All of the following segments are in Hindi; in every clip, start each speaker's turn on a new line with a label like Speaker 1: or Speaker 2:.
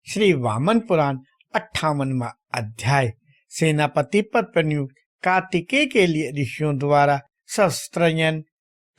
Speaker 1: श्री वामन पुराण 58वां अध्याय। सेनापति पद पर नियुक्त कार्तिकेय के लिए ऋषियों द्वारा शस्त्रयन,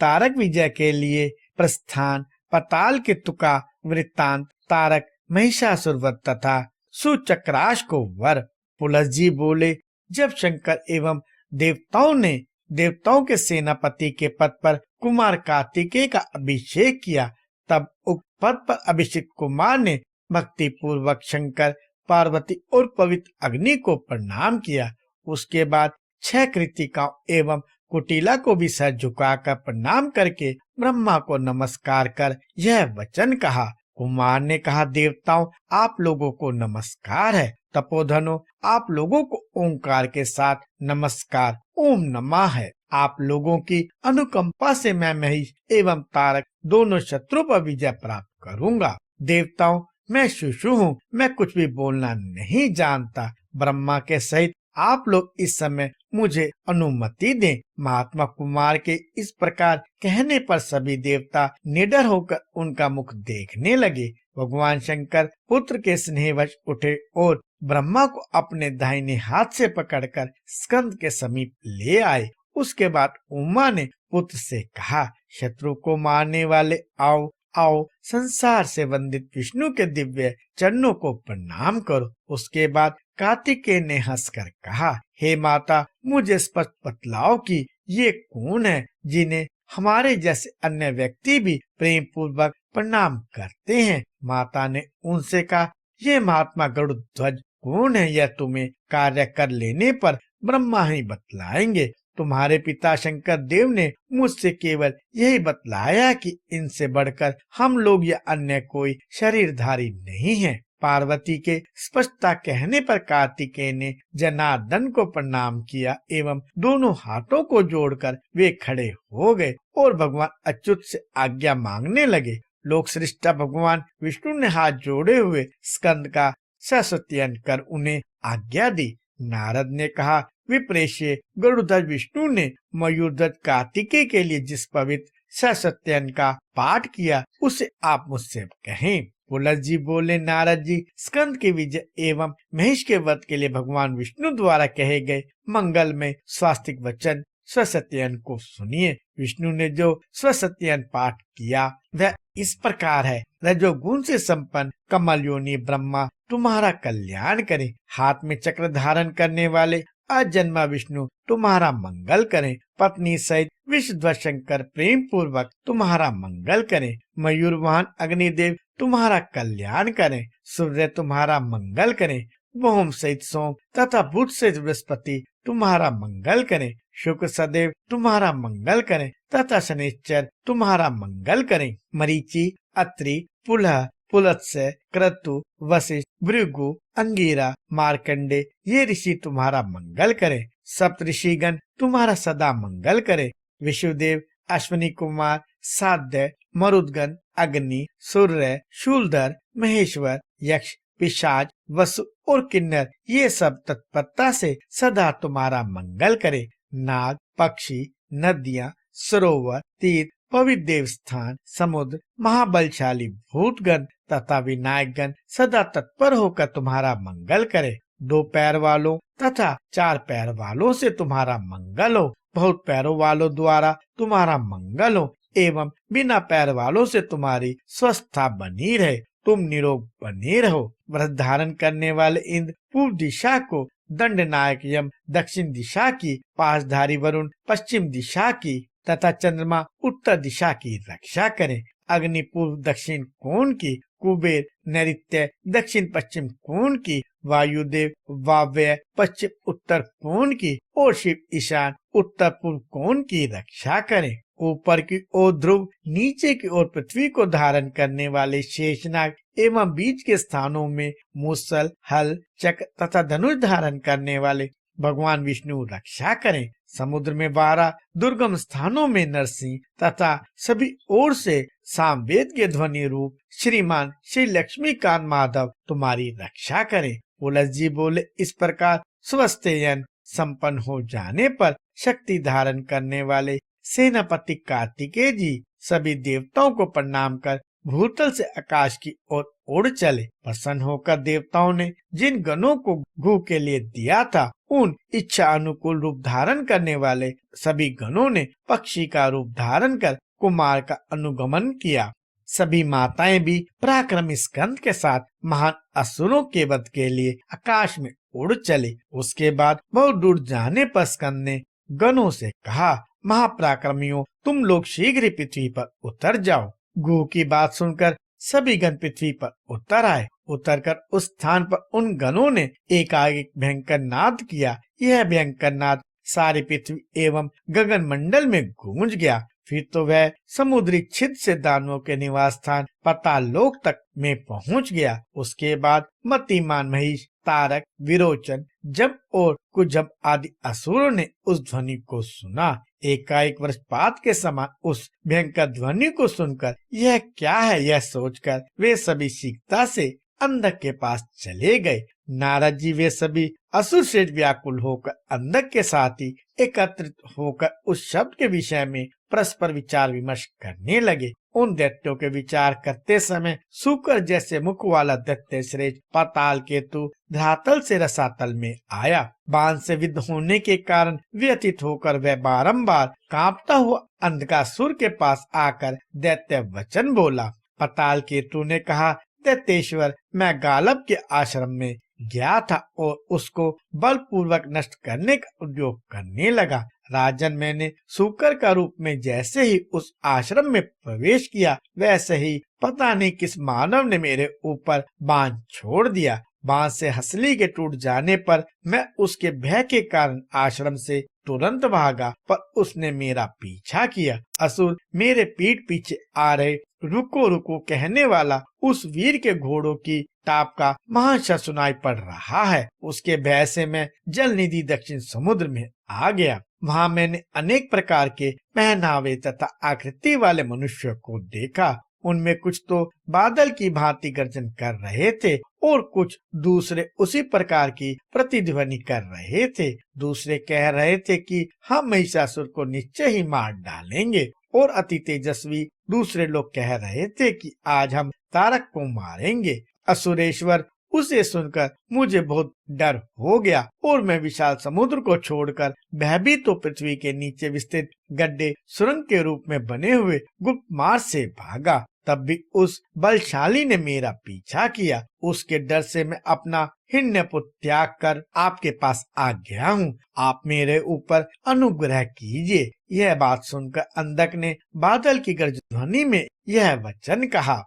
Speaker 1: तारक विजय के लिए प्रस्थान, पताल के तुका वृत्तांत, तारक महिषासुर वध तथा सुचक्राश को वर। पुलस जी बोले, जब शंकर एवं देवताओं के सेनापति के पद पर कुमार कार्तिकेय का अभिषेक किया, तब उक्त पद पर अभिषेक कुमार ने भक्ति पूर्वक शंकर, पार्वती और पवित्र अग्नि को प्रणाम किया। उसके बाद 6 कृतिकाओं एवं कुटिला को भी सर झुकाकर प्रणाम करके ब्रह्मा को नमस्कार कर यह वचन कहा। कुमार ने कहा, देवताओं, आप लोगों को नमस्कार है। तपोधनो, आप लोगों को ओंकार के साथ नमस्कार, ओम नमः है। आप लोगों की अनुकंपा से मैं महिष एवं तारक दोनों शत्रु पर विजय प्राप्त करूंगा। देवताओं, मैं शिशु हूँ, मैं कुछ भी बोलना नहीं जानता। ब्रह्मा के सहित आप लोग इस समय मुझे अनुमति दें। महात्मा कुमार के इस प्रकार कहने पर सभी देवता निडर होकर उनका मुख देखने लगे। भगवान शंकर पुत्र के स्नेहवश उठे और ब्रह्मा को अपने दाहिने हाथ से पकड़कर स्कंद के समीप ले आए। उसके बाद उमा ने पुत्र से कहा, शत्रु को मारने वाले आओ आओ, संसार से वंदित विष्णु के दिव्य चरणों को प्रणाम करो। उसके बाद कार्तिकेय ने हंसकर कहा, हे माता, मुझे स्पष्ट बतलाओ कि ये कौन है जिन्हें हमारे जैसे अन्य व्यक्ति भी प्रेम पूर्वक प्रणाम करते हैं। माता ने उनसे कहा, ये महात्मा गरुड़ध्वज कौन है, यह तुम्हें कार्य कर लेने पर ब्रह्मा ही बतलाएंगे। तुम्हारे पिता शंकर देव ने मुझसे केवल यही बतलाया कि इनसे बढ़कर हम लोग या अन्य कोई शरीरधारी नहीं है। पार्वती के स्पष्टता कहने पर कार्तिकेय ने जनार्दन को प्रणाम किया एवं दोनों हाथों को जोड़कर वे खड़े हो गए और भगवान अच्युत से आज्ञा मांगने लगे। लोक सृष्टा भगवान विष्णु ने हाथ जोड़े हुए स्कंद का सस्तुतियन कर उन्हें आज्ञा दी। नारद ने कहा, विप्रेष्य, गरुड़ध्वज विष्णु ने मयूरध्वज कार्तिकेय के लिए जिस पवित्र सत्यन का पाठ किया उसे आप मुझसे कहें। पुलस जी बोले, नारद जी, स्कंद के विजय एवं महेश के वध के लिए भगवान विष्णु द्वारा कहे गए मंगल में स्वास्तिक वचन स्वसत्यन को सुनिए। विष्णु ने जो स्वसत्यन पाठ किया वह इस प्रकार है, रजोगुण से संपन्न कमल योनि ब्रह्मा तुम्हारा कल्याण करे। हाथ में चक्र धारण करने वाले अजन्मा विष्णु तुम्हारा मंगल करें। पत्नी सहित विश्वध्वज शंकर प्रेम पूर्वक तुम्हारा मंगल करें। मयूर वाहन अग्निदेव तुम्हारा कल्याण करें। सूर्य तुम्हारा मंगल करें। भौम सहित सोम तथा बुध सहित बृहस्पति तुम्हारा मंगल करें। शुक्र सदैव तुम्हारा मंगल करें तथा शनिश्चर तुम्हारा मंगल करें। मरीचि, अत्रि, पुलह, पुलत्स्य, क्रतु, वशिष्ठ, भृगु, अंगिरा, मार्कंडे ये ऋषि तुम्हारा मंगल करें। सप्त ऋषिगण तुम्हारा सदा मंगल करें। विष्णुदेव, अश्विनी कुमार, साध्य, मरुदगण, अग्नि, सूर्य, शूलधर, महेश्वर, यक्ष, पिशाच, वसु और किन्नर ये सब तत्परता से सदा तुम्हारा मंगल करे। नाग, पक्षी, नदियां, सरोवर, तीर्थ, पवित्र देवस्थान, समुद्र, महाबलशाली भूतगण तथा विनायकगण सदा तत्पर होकर तुम्हारा मंगल करे। 2 पैर वालों तथा 4 पैर वालों से तुम्हारा मंगल हो। बहुत पैरों वालों द्वारा तुम्हारा मंगल हो एवं बिना पैर वालों से तुम्हारी स्वस्थता बनी रहे। तुम निरोग बने रहो। व्रत धारण करने वाले इंद्र पूर्व दिशा को, दंड नायक यम दक्षिण दिशा की, पासधारी वरुण पश्चिम दिशा की तथा चंद्रमा उत्तर दिशा की रक्षा करें। अग्नि पूर्व दक्षिण कोण की, कुबेर नैऋत्य दक्षिण पश्चिम कोण की, वायुदेव वाव्य पश्चिम उत्तर कोण की और शिव ईशान उत्तर पूर्व कोण की रक्षा करें। ऊपर की ओर ध्रुव, नीचे की ओर पृथ्वी को धारण करने वाले शेषनाग एवं बीच के स्थानों में मूसल, हल, चक्र तथा धनुष धारण करने वाले भगवान विष्णु रक्षा करें। समुद्र में 12 दुर्गम स्थानों में नरसिंह तथा सभी ओर से सामवेद के ध्वनि रूप श्रीमान श्री लक्ष्मीकांत माधव तुम्हारी रक्षा करें। पुलस जी बोले, इस प्रकार स्वस्त्ययन संपन्न हो जाने पर शक्ति धारण करने वाले सेनापति कार्तिकेय जी सभी देवताओं को प्रणाम कर भूतल से आकाश की ओर उड़ चले। प्रसन्न होकर देवताओं ने जिन गणों को घू के लिए दिया था, उन इच्छा अनुकूल रूप धारण करने वाले सभी गणों ने पक्षी का रूप धारण कर कुमार का अनुगमन किया। सभी माताएं भी पराक्रमी स्कंद के साथ महान असुरों के वध के लिए आकाश में उड़ चले। उसके बाद बहुत दूर जाने पर स्कंद ने गणों से कहा, महापराक्रमियों, तुम लोग शीघ्र ही पृथ्वी पर उतर जाओ। गु की बात सुनकर सभी गण पृथ्वी पर उतर आए। उतरकर उस स्थान पर उन गणों ने एकाएक भयंकर नाद किया। यह भयंकर नाद सारी पृथ्वी एवं गगन मंडल में गूंज गया। फिर तो वह समुद्री छिद से दानवों के निवास स्थान पाताल लोक तक में पहुंच गया। उसके बाद मतिमान महिष, तारक, विरोचन, जब और कुजब आदि असुरों ने उस ध्वनि को सुना। एकाएक वज्रपात के समान उस भयंकर ध्वनि को सुनकर यह क्या है, यह सोचकर वे सभी शीघ्रता से अंधक के पास चले गए। नारद जी वे सभी असुर से व्याकुल होकर अंधक के साथ ही एकत्रित होकर उस शब्द के विषय में परस्पर विचार विमर्श करने लगे। उन दैत्यों के विचार करते समय शुक्र जैसे मुख वाला दैत्य श्रेष्ठ पाताल केतु धरातल से रसातल में आया। बाण से विद्ध होने के कारण व्यथित होकर वह बारंबार कांपता हुआ अंधकासुर के पास आकर दैत्य वचन बोला। पाताल केतु ने कहा, दैत्येश्वर, मैं गालब के आश्रम में गया था और उसको बलपूर्वक नष्ट करने का उद्योग करने लगा। राजन, मैंने शुक्र का रूप में जैसे ही उस आश्रम में प्रवेश किया, वैसे ही पता नहीं किस मानव ने मेरे ऊपर बाण छोड़ दिया। बाण से हंसली के टूट जाने पर मैं उसके भय के कारण आश्रम से तुरंत भागा, पर उसने मेरा पीछा किया। असुर मेरे पीठ पीछे आ रहे रुको रुको कहने वाला उस वीर के घोड़ों की टाप का महान शब्द सुनाई पड़ रहा है। उसके भय से मैं जल निधि दक्षिण समुद्र में आ गया। वहाँ मैंने अनेक प्रकार के पहनावे तथा आकृति वाले मनुष्यों को देखा। उनमें कुछ तो बादल की भांति गर्जन कर रहे थे और कुछ दूसरे उसी प्रकार की प्रतिध्वनि कर रहे थे। दूसरे कह रहे थे कि हम महिषासुर को निश्चय ही मार डालेंगे, और अति तेजस्वी दूसरे लोग कह रहे थे कि आज हम तारक को मारेंगे। असुरेश्वर, उसे सुनकर मुझे बहुत डर हो गया और मैं विशाल समुद्र को छोड़कर भयभीत तो पृथ्वी के नीचे विस्तृत गड्ढे सुरंग के रूप में बने हुए गुप्त मार्ग से भागा। तब भी उस बलशाली ने मेरा पीछा किया। उसके डर से मैं अपना हिरण्यपुत्र त्याग कर आपके पास आ गया हूँ। आप मेरे ऊपर अनुग्रह कीजिए। यह बात सुनकर अंधक ने बादल की गर्ज ध्वनि में यह वचन कहा,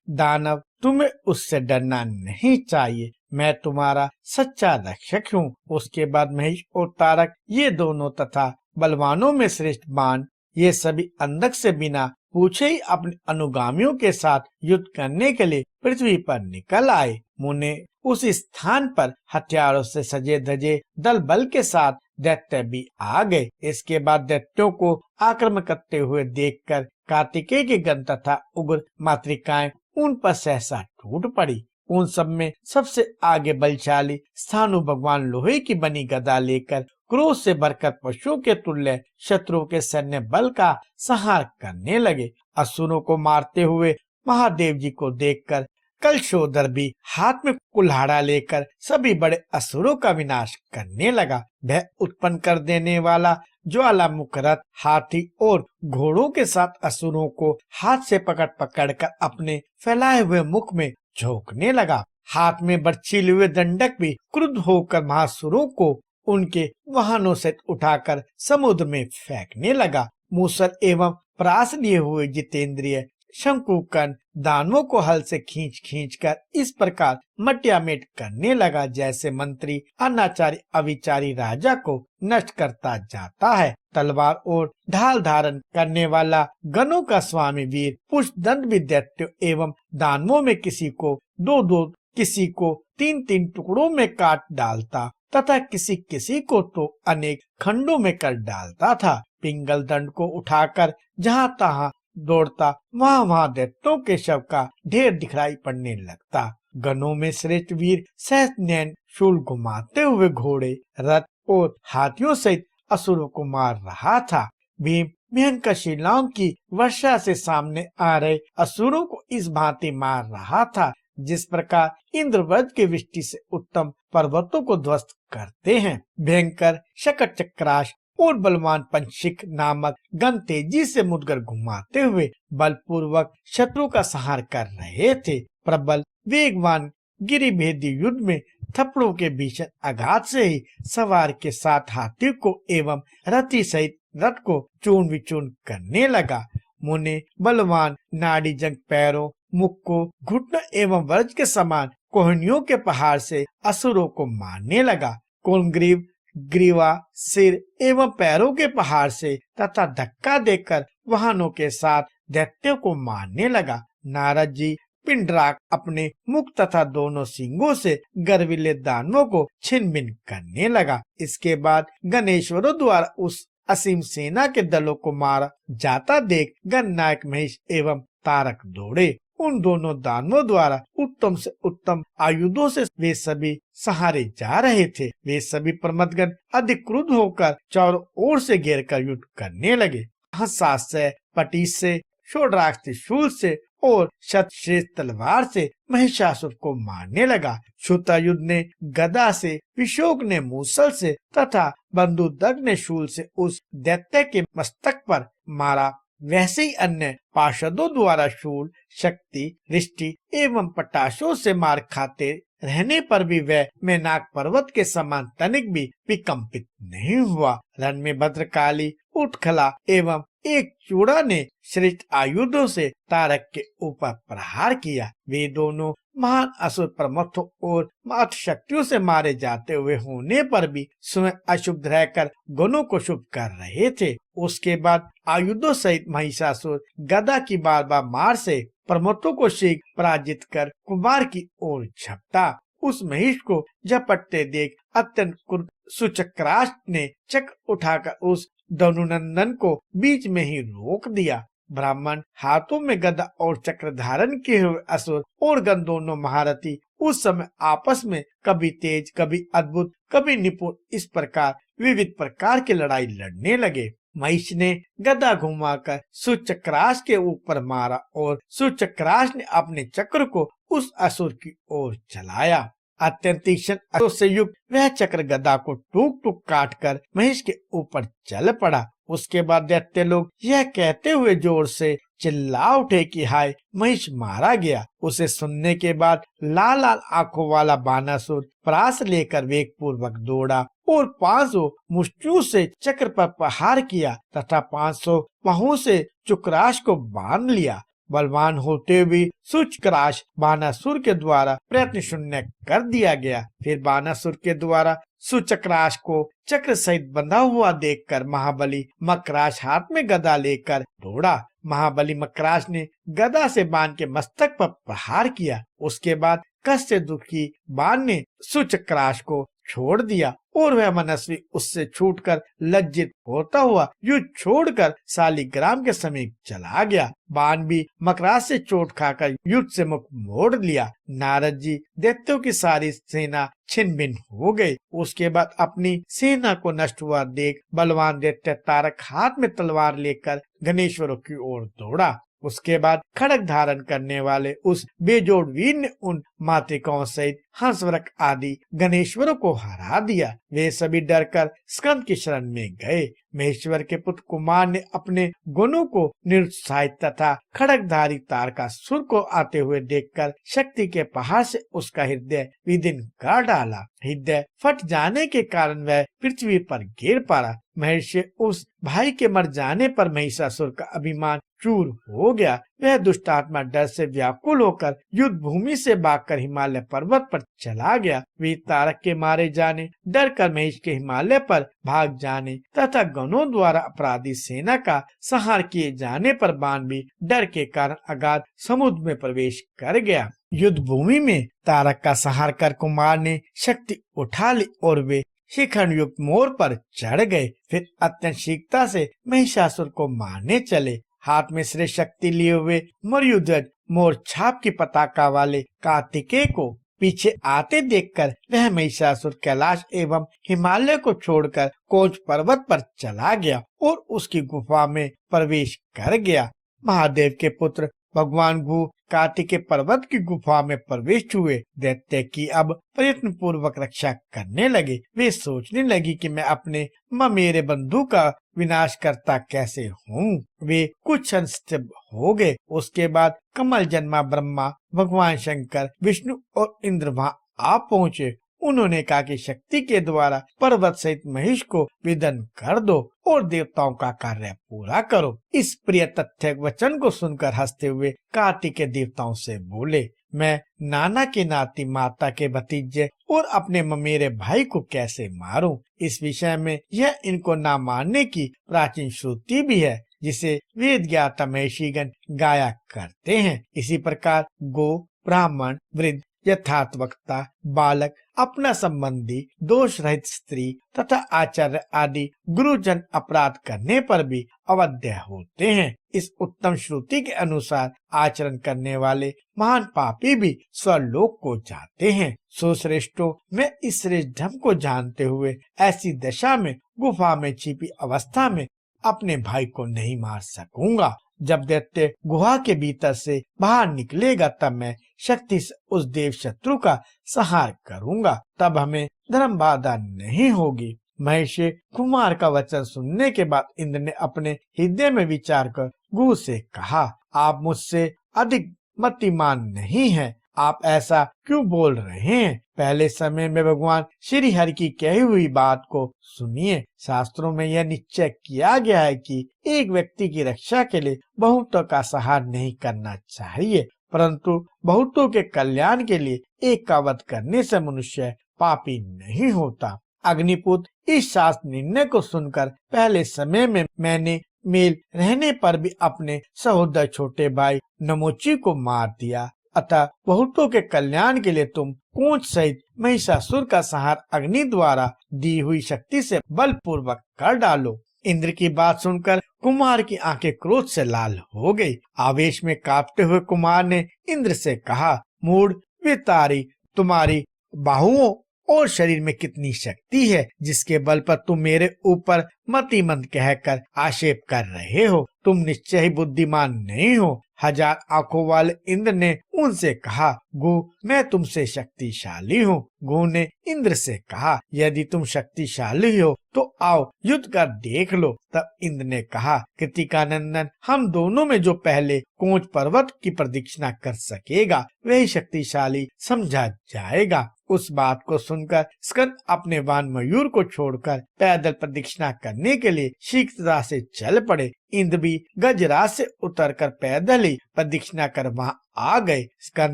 Speaker 1: दानव, तुम्हें उससे डरना नहीं चाहिए। मैं तुम्हारा सच्चा रक्षक हूँ। उसके बाद महिष और तारक, ये दोनों तथा बलवानों में श्रेष्ठ बाण, ये सभी अंधक से बिना पूछे ही अपने अनुगामियों के साथ युद्ध करने के लिए पृथ्वी पर निकल आए। मुने उस स्थान पर हथियारों से सजे धजे दल बल के साथ दैत्य भी आ गए। इसके बाद दैत्यों को आक्रमण करते हुए देखकर कार्तिकेय के गण तथा उग्र मातृकाएं उन पर सहसा टूट पड़ी। उन सब में सबसे आगे बलशाली स्थानु भगवान लोहे की बनी गदा लेकर क्रोध से भरकर पशुओं के तुल्य शत्रुओं के सैन्य बल का संहार करने लगे। असुरों को मारते हुए महादेव जी को देखकर कलशोधर भी हाथ में कुल्हाड़ा लेकर सभी बड़े असुरों का विनाश करने लगा। भय उत्पन्न कर देने वाला ज्वालामुख रथ हाथी और घोड़ों के साथ असुरों को हाथ से पकड़ पकड़ कर अपने फैलाए हुए मुख में झोंकने लगा। हाथ में बर्छी लिए हुए दंडक भी क्रुद्ध होकर महासुरों को उनके वाहनों से उठाकर समुद्र में फेंकने लगा। मूसल एवं प्रास लिए हुए जितेंद्रिय शंकुकन दानवों को हल से खींच खींच कर इस प्रकार मटियामेट करने लगा, जैसे मंत्री अनाचारी अविचारी राजा को नष्ट करता जाता है। तलवार और ढाल धारण करने वाला गणों का स्वामी वीर पुष्पदंड भी दैत्यों एवं दानवों में किसी को दो दो, किसी को तीन तीन टुकड़ों में काट डालता तथा किसी किसी को तो अनेक खंडों में कर डालता था। पिंगल दंड को उठाकर जहाँ तहाँ दौड़ता, वहाँ वहाँ दैत्यों के शव का ढेर दिखाई पड़ने लगता। गणों में श्रेष्ठ वीर सहस्त्रनयन शूल घुमाते हुए घोड़े, रथ और हाथियों सहित असुरों को मार रहा था। भीम भयंकर शिलाओं की वर्षा से सामने आ रहे असुरों को इस भांति मार रहा था जिस प्रकार इंद्रवज्र की वृष्टि से उत्तम पर्वतों को ध्वस्त करते हैं। भयंकर शकट चक्राश और बलवान पंशिक नामक गण तेजी से मुड़कर घुमाते हुए बलपूर्वक शत्रु का संहार कर रहे थे। प्रबल वेगवान गिरिभेदी युद्ध में थप्पड़ों के भीषण आघात से ही सवार के साथ हाथी को एवं रथी सहित रथ को चूर्ण विचूर्ण करने लगा। मुने बलवान नाड़ी जंग पैरों, मुख को घुटनों एवं वज्र के समान कोहनियों के पहाड़ से असुरों को मारने लगा। कोलग्रीव ग्रीवा, सिर एवं पैरों के पहाड़ से तथा धक्का देकर वाहनों के साथ दैत्यों को मारने लगा। नारद जी पिंडराक अपने मुख तथा दोनों सिंगों से गर्विले दानवों को छिन्न भिन्न करने लगा। इसके बाद गणेश्वरों द्वारा उस असीम सेना के दलों को मारा जाता देख गणनायक महेश एवं तारक दौड़े। उन दोनों दानवों द्वारा उत्तम से उत्तम आयुधों से वे सभी सहारे जा रहे थे। वे सभी प्रमदगण अधिक क्रुद्ध होकर चारों ओर से घेर कर युद्ध करने लगे। हंसास से, पटीस से, शोड्राक्ष शूल से और शतश्रेष्ठ तलवार से महिषासुर को मारने लगा। श्रुतायुध ने गदा से, विशोक ने मूसल से तथा बंधुदग्ध ने शूल से उस दैत्य के मस्तक पर मारा। वैसे ही अन्य पार्षदों द्वारा शूल, शक्ति, रिष्टि एवं पटाशों से मार खाते रहने पर भी वह मेनाक पर्वत के समान तनिक भी विकम्पित नहीं हुआ। रण में भद्रकाली, उत्खला एवं एक चूड़ा ने श्रेष्ठ आयुधों से तारक के ऊपर प्रहार किया। वे दोनों महान असुर प्रमुखों और मात शक्तियों से मारे जाते हुए होने पर भी स्वयं अशुभ रहकर गुणों को शुभ कर रहे थे। उसके बाद आयुधों सहित महिषासुर गदा की बार बार मार से प्रमुखों को शीघ्र पराजित कर कुमार की ओर झपटा। उस महिष को झपटते देख अत्यंत क्रुद्ध सुचक्राष्ट ने चक्र उठाकर उस धनुनंदन को बीच में ही रोक दिया। ब्राह्मण हाथों में गदा और चक्र धारण किए हुए असुर और गण दोनों महारथी उस समय आपस में कभी तेज, कभी अद्भुत, कभी निपुण इस प्रकार विविध प्रकार की लड़ाई लड़ने लगे। महिष ने गदा घुमाकर सुचक्रास के ऊपर मारा और सुचक्रास ने अपने चक्र को उस असुर की ओर चलाया। अत्यंत तीक्ष्ण असुर से युक्त वह चक्र गदा को टूक टूक काट कर महिष के ऊपर चल पड़ा। उसके बाद दैत्य लोग यह कहते हुए जोर से चिल्ला उठे कि हाय, महिष मारा गया। उसे सुनने के बाद लाल लाल आंखों वाला बानासुर परास लेकर वेग पूर्वक दौड़ा और 500 मुष्टियों से चक्र पर प्रहार किया तथा 500 बाहों से चुक्राश को बांध लिया। बलवान होते हुए सुचक्राश बानासुर के द्वारा प्रयत्न शून्य कर दिया गया। फिर बानासुर के द्वारा सुचक्राश को चक्र सहित बंधा हुआ देखकर महाबली मकराश हाथ में गदा लेकर दौड़ा। महाबली मकराश ने गदा से बाण के मस्तक पर प्रहार किया। उसके बाद कष्ट से दुखी बाण ने सुचक्राश को छोड़ दिया और वह मनस्वी उससे छूटकर लज्जित होता हुआ युद्ध छोड़कर शालिग्राम के समीप चला गया। बाण भी मकराश से चोट खाकर युद्ध से मुख मोड़ लिया। नारद जी दैत्यों की सारी सेना छिन्न भिन्न हो गई। उसके बाद अपनी सेना को नष्ट हुआ देख बलवान दैत्य तारक हाथ में तलवार लेकर गणेश्वरों की ओर दौड़ा। उसके बाद खड़ग धारण करने वाले उस बेजोड़ वीर ने उन मातृकाओं सहित हंसवरक आदि गणेश्वरों को हरा दिया। वे सभी डरकर स्कंद की शरण में गए। महेश्वर के पुत्र कुमार ने अपने गुणों को निरुत्साहित तथा खड़गधारी तारकासुर को आते हुए देखकर शक्ति के पहाड़ से उसका हृदय विदीर्ण कर डाला। हृदय फट जाने के कारण वह पृथ्वी पर गिर पड़ा। महर्षि उस भाई के मर जाने पर महिषासुर का अभिमान चूर हो गया। वह दुष्टात्मा डर से व्याकुल होकर युद्ध भूमि से भागकर हिमालय पर्वत पर चला गया। वीर तारक के मारे जाने, डर कर महेश के हिमालय पर भाग जाने तथा गणों द्वारा अपराधी सेना का संहार किए जाने पर बाण भी डर के कारण अगाध समुद्र में प्रवेश कर गया। युद्ध भूमि में तारक का संहार कर कुमार ने शक्ति उठा ली और वे शिखंड युक्त मोर पर चढ़ गए। फिर अत्यंत शीघ्रता से महिषासुर को मारने चले। हाथ में श्रेष्ठ शक्ति लिए हुए मयूरध्वज मोर छाप की पताका वाले कार्तिकेय को पीछे आते देखकर वह महिषासुर कैलाश एवं हिमालय को छोड़कर कोच पर्वत पर चला गया और उसकी गुफा में प्रवेश कर गया। महादेव के पुत्र भगवान भू कार्तिकेय पर्वत की गुफा में प्रवेश हुए। दैत्य की अब प्रयत्न पूर्वक रक्षा करने लगे। वे सोचने लगी कि मैं अपने मेरे बंधु का विनाश करता कैसे हूँ। वे कुछ स्तब्ध हो गए। उसके बाद कमल जन्मा ब्रह्मा, भगवान शंकर, विष्णु और इंद्र वहां आ पहुँचे। उन्होंने कहा कि शक्ति के द्वारा पर्वत सहित महिष को विदन कर दो और देवताओं का कार्य पूरा करो। इस प्रिय तथ्य वचन को सुनकर हंसते हुए कार्तिकेय देवताओं से बोले, मैं नाना के नाती माता के भतीजे और अपने ममेरे भाई को कैसे मारूं? इस विषय में यह इनको ना मानने की प्राचीन श्रुति भी है, जिसे वेद ज्ञाता महर्षिगण गाया करते हैं। इसी प्रकार गो, ब्राह्मण, वृद्ध, यथार्थ वक्ता, बालक, अपना संबंधी, दोष रहित स्त्री तथा आचार्य आदि गुरुजन अपराध करने पर भी अवध्य होते हैं। इस उत्तम श्रुति के अनुसार आचरण करने वाले महान पापी भी स्वलोक को जाते हैं। सो श्रेष्ठों, मैं इस श्रेष्ठ धर्म को जानते हुए ऐसी दशा में गुफा में छिपी अवस्था में अपने भाई को नहीं मार सकूंगा। जब दैत्य गुहा के भीतर से बाहर निकलेगा तब मैं शक्ति से उस देव शत्रु का संहार करूंगा। तब हमें धर्म बाधा नहीं होगी। महर्षि कुमार का वचन सुनने के बाद इंद्र ने अपने हृदय में विचार कर गुरु से कहा, आप मुझसे अधिक मतिमान नहीं हैं। आप ऐसा क्यों बोल रहे हैं? पहले समय में भगवान श्री हरि की कही हुई बात को सुनिए। शास्त्रों में यह निश्चय किया गया है कि एक व्यक्ति की रक्षा के लिए बहुतों का सहार नहीं करना चाहिए, परंतु बहुतों के कल्याण के लिए एक का वध करने से मनुष्य पापी नहीं होता। अग्निपुत्र इस शास्त्र निर्णय को सुनकर पहले समय में मैंने मेल रहने पर भी अपने सहोदर छोटे भाई नमोची को मार दिया, अतः बहुतों के कल्याण के लिए तुम कोच सहित महिषासुर का संहार अग्नि द्वारा दी हुई शक्ति से बलपूर्वक कर डालो। इंद्र की बात सुनकर कुमार की आंखें क्रोध से लाल हो गई। आवेश में कांपते हुए कुमार ने इंद्र से कहा, मूढ़ वितारी, तुम्हारी बाहुओं और शरीर में कितनी शक्ति है जिसके बल पर तुम मेरे ऊपर मतिमंद कहकर आक्षेप कर रहे हो? तुम निश्चय ही बुद्धिमान नहीं हो। हजार आंखों वाले इंद्र ने उनसे कहा, गु, मैं तुमसे शक्तिशाली हूँ। गु ने इंद्र से कहा, यदि तुम शक्तिशाली हो तो आओ युद्ध कर देख लो। तब इंद्र ने कहा, कृतिकानंदन, हम दोनों में जो पहले कोच पर्वत की प्रदक्षिणा कर सकेगा वही शक्तिशाली समझा जाएगा। उस बात को सुनकर स्कंद अपने वाहन मयूर को छोड़कर पैदल प्रदक्षिणा करने के लिए शीघ्रता से चल पड़े। इंद्र भी गजराज से उतरकर पैदल ही प्रदक्षिणा कर वहां आ गए। स्कंद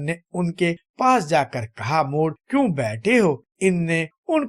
Speaker 1: ने उनके पास जाकर कहा, मूढ़, क्यों बैठे हो? इंद्र ने उन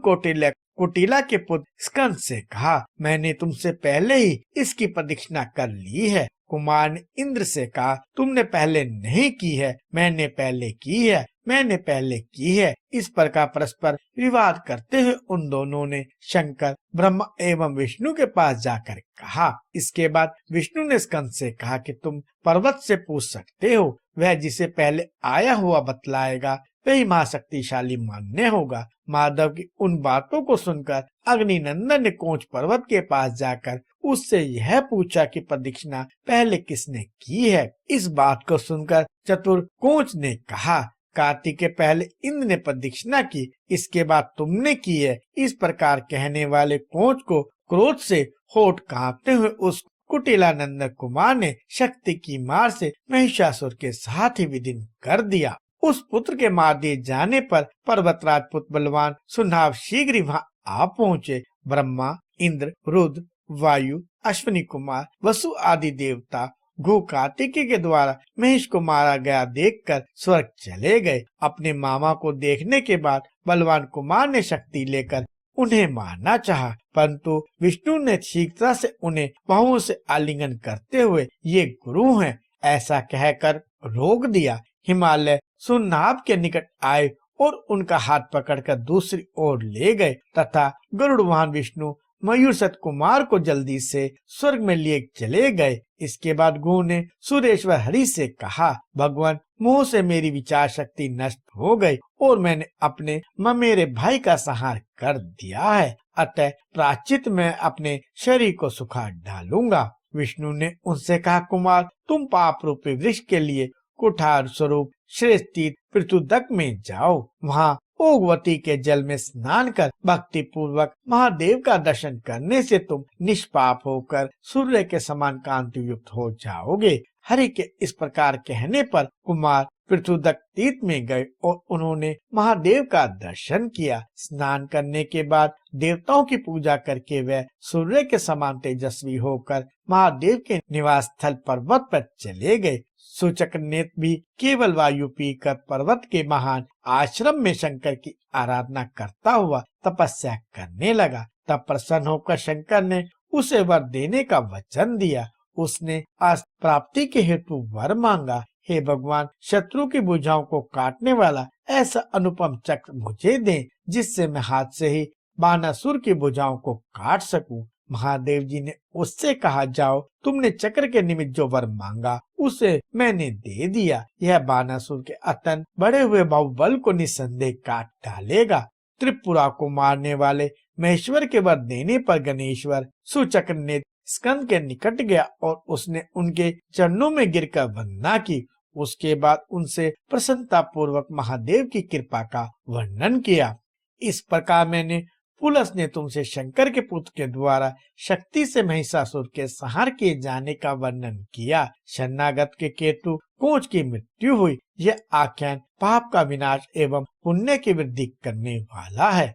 Speaker 1: कुटिला के पुत्र स्कंद से कहा, मैंने तुमसे पहले ही इसकी प्रदक्षिणा कर ली है। कुमार ने इंद्र से कहा, तुमने पहले नहीं की है, मैंने पहले की है, मैंने पहले की है। इस प्रकार परस्पर विवाद करते हुए उन दोनों ने शंकर, ब्रह्मा एवं विष्णु के पास जाकर कहा। इसके बाद विष्णु ने स्कंद से कहा कि तुम पर्वत से पूछ सकते हो, वह जिसे पहले आया हुआ बतलाएगा वही महाशक्तिशाली मान्य होगा। माधव की उन बातों को सुनकर अग्निनंदन ने कोच पर्वत के पास जाकर उससे यह पूछा कि प्रदक्षिणा पहले किसने की है। इस बात को सुनकर चतुर कोच ने कहा, कार्तिक के पहले इंद्र ने प्रदक्षिणा की, इसके बाद तुमने की है। इस प्रकार कहने वाले कोच को क्रोध से होठ कांपते हुए उस कुटिलानंदन कुमार ने शक्ति की मार से महिषासुर के साथ ही विलीन कर दिया। उस पुत्र के मार दिए जाने पर पर्वतराज पुत्र बलवान सुनाव शीघ्र ही वहां आ पहुँचे। ब्रह्मा, इंद्र, रुद्र, वायु, अश्विनी कुमार, वसु आदि देवता घु कार्तिकेय के द्वारा महेश को मारा गया देखकर स्वर्ग चले गए। अपने मामा को देखने के बाद बलवान कुमार ने शक्ति लेकर उन्हें मारना चाहा, परंतु विष्णु ने शीघ्रता से उन्हें बाहुओं से आलिंगन करते हुए ये गुरु हैं ऐसा कहकर रोक दिया। हिमालय सुनाभ के निकट आए और उनका हाथ पकड़कर दूसरी ओर ले गए तथा गरुड़ वाहन विष्णु मयूर सत कुमार को जल्दी से स्वर्ग में लिए चले गए। इसके बाद गु ने सुरेश्वर हरि से कहा, भगवान, मोह से मेरी विचार शक्ति नष्ट हो गई और मैंने अपने ममेरे भाई का संहार कर दिया है, अतः प्रायश्चित मैं अपने शरीर को सुखा डालूंगा। विष्णु ने उनसे कहा, कुमार, तुम पाप रूपी वृक्ष के लिए कुठार स्वरूप श्रेष्ठ तीर्थ पृथुदक में जाओ। वहाँ ओगवती के जल में स्नान कर भक्ति पूर्वक महादेव का दर्शन करने से तुम निष्पाप होकर सूर्य के समान कांति युक्त हो जाओगे। हरि के इस प्रकार कहने पर कुमार पृथुदक तीर्थ में गए और उन्होंने महादेव का दर्शन किया। स्नान करने के बाद देवताओं की पूजा करके वे सूर्य के समान तेजस्वी होकर महादेव के निवास स्थल पर्वत पर चले गए। सूचक नेत्र भी केवल वायु पीकर पर्वत के महान आश्रम में शंकर की आराधना करता हुआ तपस्या करने लगा। तब प्रसन्न होकर शंकर ने उसे वर देने का वचन दिया। उसने अस्त्र प्राप्ति के हेतु वर मांगा, हे भगवान, शत्रु की भुजाओं को काटने वाला ऐसा अनुपम चक्र मुझे दें, जिससे मैं हाथ से ही बानासुर की भुजाओं को काट सकूं। महादेव जी ने उससे कहा, जाओ, तुमने चक्र के निमित्त जो वर मांगा उसे मैंने दे दिया। यह बानासुर के अत्यंत बड़े हुए बाहुबल को निसंदेह काट डालेगा। त्रिपुरा को मारने वाले महेश्वर के वर देने पर गणेश्वर सुचक्र ने स्कंद के निकट गया और उसने उनके चरणों में गिरकर वंदना की। उसके बाद उनसे प्रसन्नता पूर्वक महादेव की कृपा का वर्णन किया। इस प्रकार मैंने पुलस ने तुमसे शंकर के पुत्र के द्वारा शक्ति से महिषासुर के संहार किए जाने का वर्णन किया। शरणागत के केतु कोच की मृत्यु हुई। यह आख्यान पाप का विनाश एवं पुण्य की वृद्धि करने वाला है।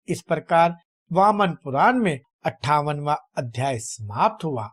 Speaker 1: इस प्रकार वामन पुराण में 58वां अध्याय समाप्त हुआ।